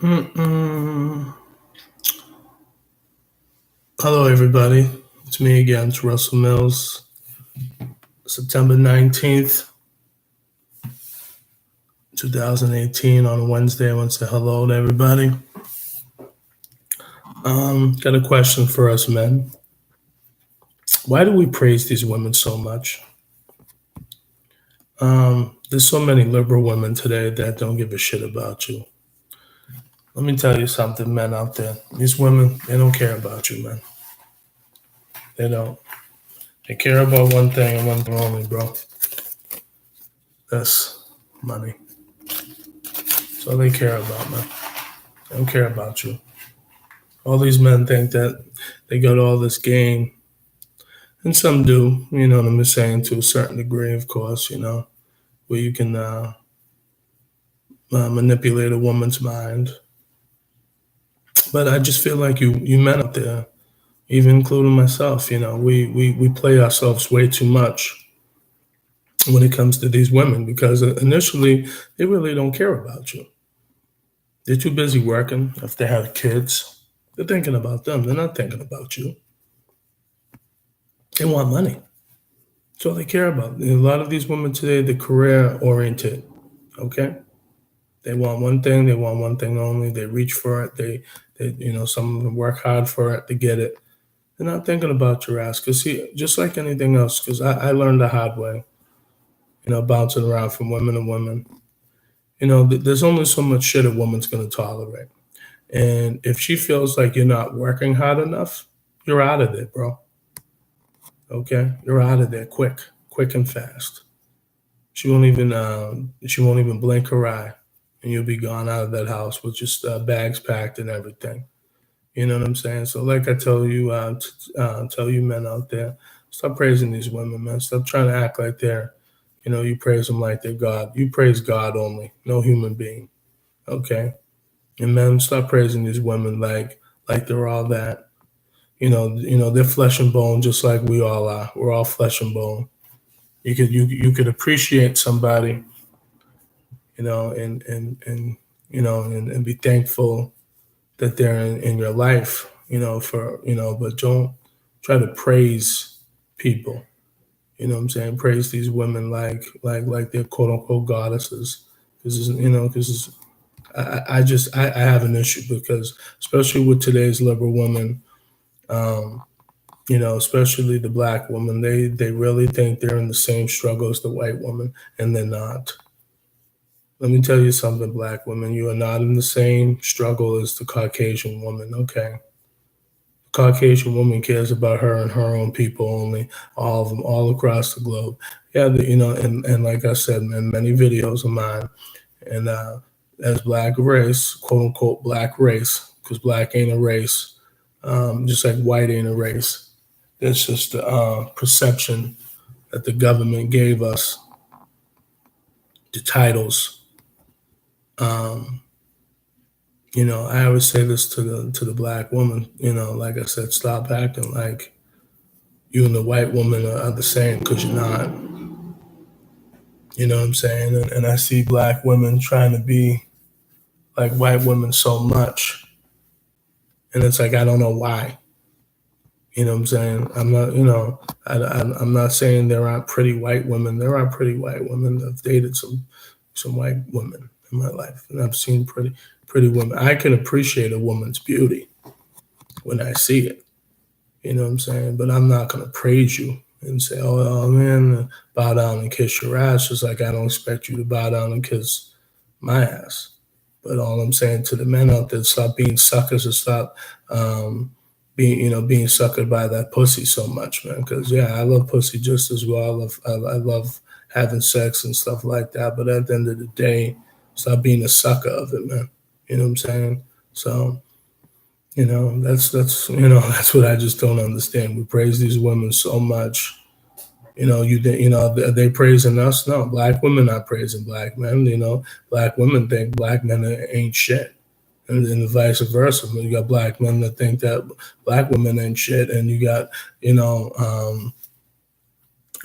Mm-mm. Hello, everybody. It's me again. It's Russell Mills. September 19th, 2018, on a Wednesday. I want to say hello to everybody. Got a question for us men. Why do we praise these women so much? There's so many liberal women today that don't give a shit about you. Let me tell you something, men out there. These women, they don't care about you, man. They don't. They care about one thing and one thing only, bro. That's money. That's all they care about, man. They don't care about you. All these men think that they got all this game, and some do. You know what I'm saying, to a certain degree, of course. Where you can manipulate a woman's mind. But I just feel like you men out there, even including myself, we play ourselves way too much when it comes to these women because initially they really don't care about you. They're too busy working. If they have kids, they're thinking about them. They're not thinking about you. They want money. That's all they care about. A lot of these women today, they're career oriented. Okay, they want one thing. They want one thing only. They reach for it. Some of them work hard for it to get it. They're not thinking about your ass. Cause see, just like anything else, cause I learned the hard way. Bouncing around from women to women. There's only so much shit a woman's gonna tolerate. And if she feels like you're not working hard enough, you're out of there, bro. Okay, you're out of there quick and fast. She won't even blink her eye, and you'll be gone out of that house with just bags packed and everything. You know what I'm saying? So, like I tell you men out there, stop praising these women, man. Stop trying to act like you praise them like they're God. You praise God only, no human being. Okay, and men, stop praising these women like they're all that. They're flesh and bone, just like we all are. We're all flesh and bone. You could appreciate somebody, and be thankful that they're in your life, but don't try to praise people. You know what I'm saying? Praise these women like they're quote unquote goddesses. Because I have an issue because especially with today's liberal women, um, especially the black woman, they really think they're in the same struggle as the white woman, and they're not. Let me tell you something, black women. You are not in the same struggle as the Caucasian woman, okay? The Caucasian woman cares about her and her own people only, all of them, all across the globe. Yeah, and like I said, in many videos of mine, and as black race, quote unquote, black race, because black ain't a race, just like white ain't a race. That's just the perception that the government gave us, the titles. Um, I always say this to the black woman. Like I said, stop acting like you and the white woman are the same because you're not. You know what I'm saying? And I see black women trying to be like white women so much, and it's like I don't know why. You know what I'm saying? I'm not. I'm not saying there aren't pretty white women. There are pretty white women. I've dated some white women in my life, and I've seen pretty women. I can appreciate a woman's beauty when I see it. You know what I'm saying? But I'm not gonna praise you and say, "Oh man, bow down and kiss your ass." Just like I don't expect you to bow down and kiss my ass. But all I'm saying to the men out there, stop being suckers and stop being suckered by that pussy so much, man. Because yeah, I love pussy just as well. I love having sex and stuff like that. But at the end of the day, stop being a sucker of it, man. You know what I'm saying? So that's what I just don't understand. We praise these women so much. Are they praising us? No, black women not praising black men. Black women think black men ain't shit, and vice versa. You got black men that think that black women ain't shit, and you got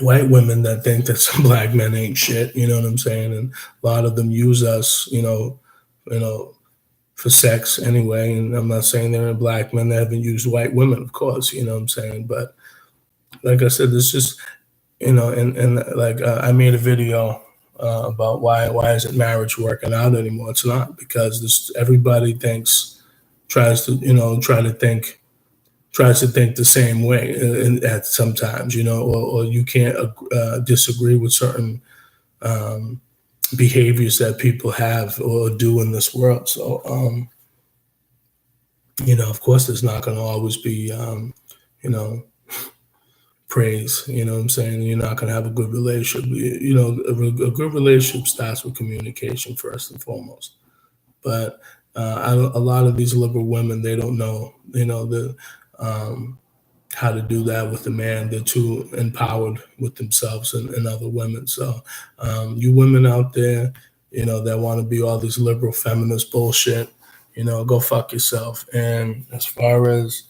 white women that think that some black men ain't shit. You know what I'm saying? And a lot of them use us, you know, for sex anyway. And I'm not saying there are black men that haven't used white women, of course, you know what I'm saying? But like I said, it's just, and like I made a video about why isn't marriage working out anymore? It's not, because everybody tries to, tries to think the same way at sometimes, or you can't disagree with certain behaviors that people have or do in this world. So, of course, there's not going to always be, you know, praise. You know what I'm saying? You're not going to have a good relationship. A good relationship starts with communication first and foremost. But a lot of these liberal women, they don't know, um, how to do that with the man. They're too empowered with themselves and other women. So you women out there, that want to be all this liberal feminist bullshit, go fuck yourself. And as far as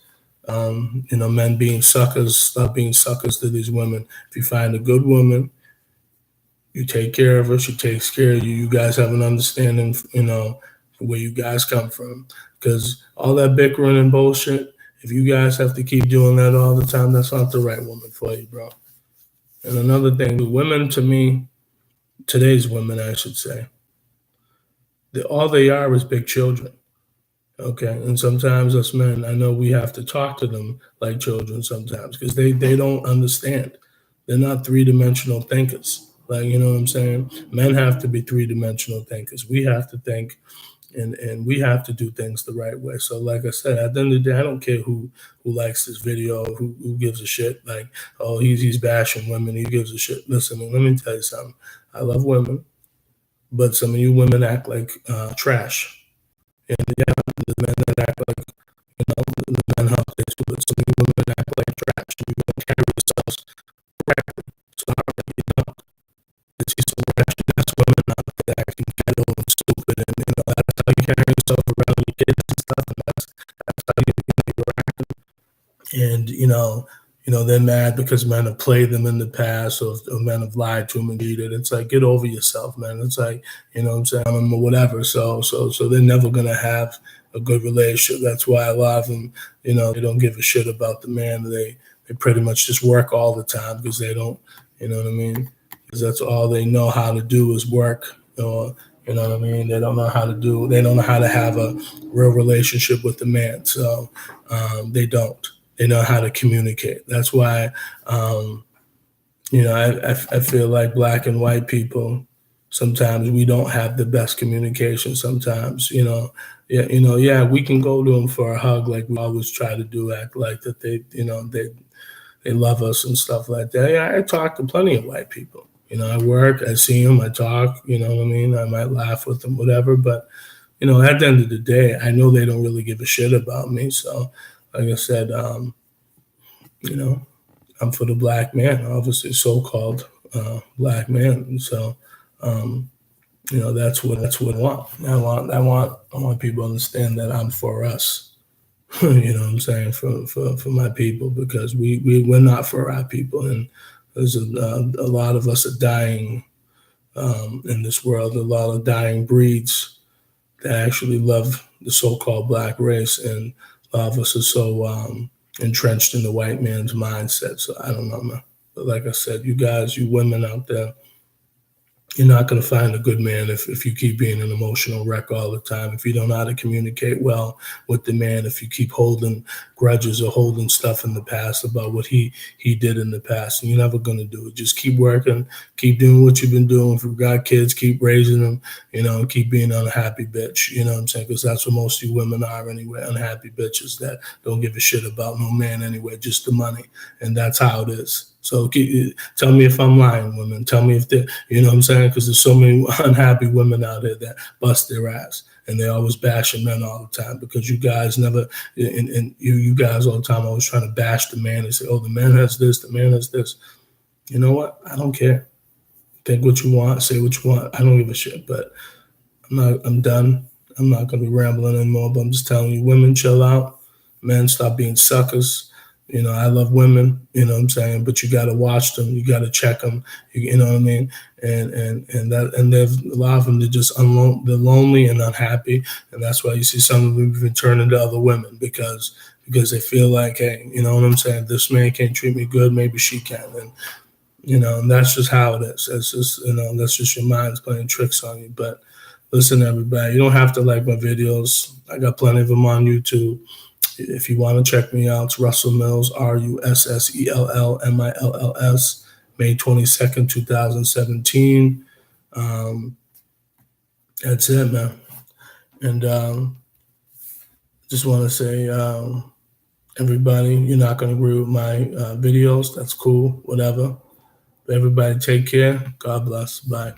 men being suckers, stop being suckers to these women. If you find a good woman, you take care of her, she takes care of you. You guys have an understanding, where you guys come from. Because all that bickering and bullshit, if you guys have to keep doing that all the time, that's not the right woman for you, bro. And another thing, the women, to me, today's women, I should say, all they are is big children. Okay, and sometimes us men, I know we have to talk to them like children sometimes, because they don't understand. They're not three-dimensional thinkers. Like, you know what I'm saying? Men have to be three-dimensional thinkers. We have to think, and we have to do things the right way. So, like I said, at the end of the day, I don't care who likes this video, who gives a shit. Like, oh, he's bashing women, he gives a shit. Listen, let me tell you something. I love women, but some of you women act like trash. And yeah, the men that act like, the men out there too, but some of you women act like trash. You don't carry yourselves correctly. Sorry, you don't. You see some ratchet ass women out there acting ghetto and stupid, and that's how you carry yourself around your kids and stuff, and that's how you're acting. And they're mad because men have played them in the past, or men have lied to them and cheated. It's like, get over yourself, man. It's like, what I'm saying, or whatever. So they're never gonna have a good relationship. That's why a lot of them, they don't give a shit about the man. They pretty much just work all the time, because they don't, you know what I mean? Because that's all they know how to do is work. Or, you know what I mean? They don't know how to have a real relationship with the man. So they don't. They know how to communicate. That's why, I feel like black and white people, sometimes we don't have the best communication. Sometimes, we can go to them for a hug, like we always try to do, act like that they love us and stuff like that. Yeah, I talk to plenty of white people. I work, I see them, I talk. You know what I mean? I might laugh with them, whatever. But at the end of the day, I know they don't really give a shit about me. So, like I said, I'm for the black man, obviously, so-called black man. And so, that's what I want. I want people to understand that I'm for us. You know what I'm saying? For my people, because we're not for our people, and there's a lot of us are dying in this world. A lot of dying breeds that actually love the so-called black race, and a lot of us are so entrenched in the white man's mindset. So I don't know, man. But like I said, you guys, you women out there, you're not going to find a good man if you keep being an emotional wreck all the time, if you don't know how to communicate well with the man, if you keep holding grudges or holding stuff in the past about what he did in the past. And you're never going to do it. Just keep working, keep doing what you've been doing. If you've got kids, keep raising them, keep being an unhappy bitch. You know what I'm saying? Because that's what most of you women are anyway, unhappy bitches that don't give a shit about no man anyway, just the money. And that's how it is. So tell me if I'm lying, women. Tell me if they, you know what I'm saying? Because there's so many unhappy women out there that bust their ass, and they always bashing men all the time, because you guys never, and you guys all the time always trying to bash the man and say, oh, the man has this, the man has this. You know what? I don't care. Think what you want, say what you want. I don't give a shit. But I'm done. I'm not going to be rambling anymore, but I'm just telling you, women, chill out. Men, stop being suckers. I love women, you know what I'm saying, but you got to watch them, you got to check them, you know what I mean, and there's a lot of them, they're just they're lonely and unhappy, and that's why you see some of them even turning to other women because they feel like, hey, you know what I'm saying, this man can't treat me good, maybe she can, and that's just how it is. It's just, that's just your mind's playing tricks on you. But listen, everybody, you don't have to like my videos. I got plenty of them on YouTube. If you want to check me out, it's Russell Mills, RussellMills, May 22nd, 2017. That's it, man. And just want to say, everybody, you're not going to agree with my videos. That's cool, whatever. But everybody take care. God bless. Bye.